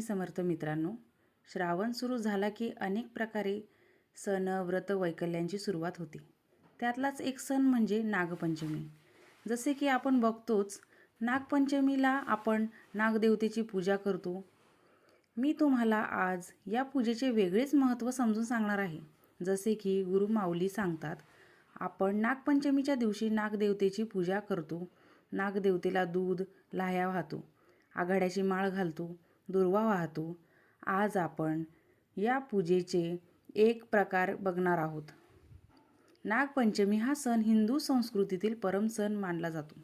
समर्थ मित्रांनो, श्रावण सुरू झाला की अनेक प्रकारे सण व्रत वैकल्यांची सुरुवात होते. त्यातलाच एक सण म्हणजे नागपंचमी. जसे की आपण बघतोच, नागपंचमीला आपण नागदेवतेची पूजा करतो. मी तुम्हाला आज या पूजेचे वेगळेच महत्त्व समजून सांगणार आहे. जसे की गुरु माऊली सांगतात, आपण नागपंचमीच्या दिवशी नागदेवतेची पूजा करतो. नागदेवतेला दूध लाह्या वाहतो, आघाड्याची माळ घालतो, दुर्वा वाहतो. आज आपण या पूजेचे एक प्रकार बघणार आहोत. नागपंचमी हा सण हिंदू संस्कृतीतील परम सण मानला जातो.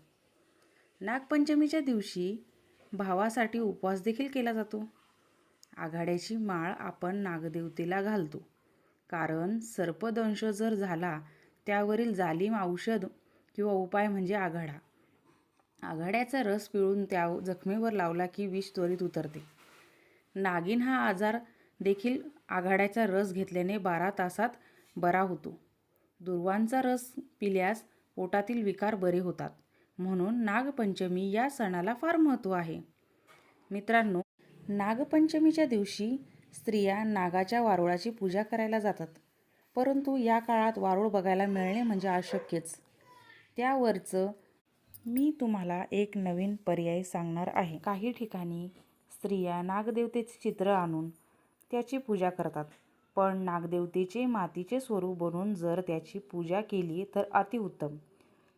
नागपंचमीच्या दिवशी भावासाठी उपवास देखील केला जातो. आघाड्याची माळ आपण नागदेवतेला घालतो, कारण सर्पदंश जर झाला त्यावरील जालीम औषध किंवा उपाय म्हणजे आघाडा. आघाड्याचा रस पिळून त्या जखमेवर लावला की विष त्वरित उतरते. नागिन हा आजार देखील आघाड्याचा रस घेतल्याने 12 तासात बरा होतो. दुर्वांचा रस पिल्यास पोटातील विकार बरे होतात. म्हणून नागपंचमी या सणाला फार महत्त्व आहे. मित्रांनो, नागपंचमीच्या दिवशी स्त्रिया नागाच्या वारुळाची पूजा करायला जातात. परंतु या काळात वारुळ बघायला मिळणे म्हणजे अशक्यच. त्यावरचं मी तुम्हाला एक नवीन पर्याय सांगणार आहे. काही ठिकाणी स्त्रिया नागदेवतेचे चित्र आणून त्याची पूजा करतात. पण नागदेवतेचे मातीचे स्वरूप बनवून जर त्याची पूजा केली तर अतिउत्तम.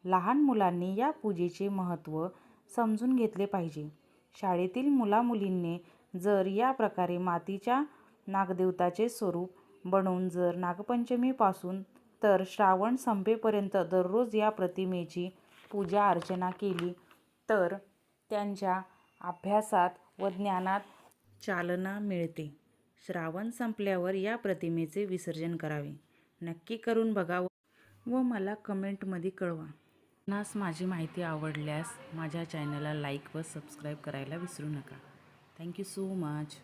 लहान मुलांनी या पूजेचे महत्त्व समजून घेतले पाहिजे. शाळेतील मुलामुलींनी जर या प्रकारे मातीच्या नागदेवताचे स्वरूप बनवून जर नागपंचमीपासून तर श्रावण संपेपर्यंत दररोज या प्रतिमेची पूजा अर्चना केली तर त्यांच्या अभ्यासात व ज्ञानात चालना मिळते. श्रावण संपल्यावर या प्रतिमेचे विसर्जन करावे. नक्की करून बघा व मला कमेंटमध्ये कळवा. आपणास माझी माहिती आवडल्यास माझ्या चॅनलला लाईक व सबस्क्राईब करायला विसरू नका. Thank you so much.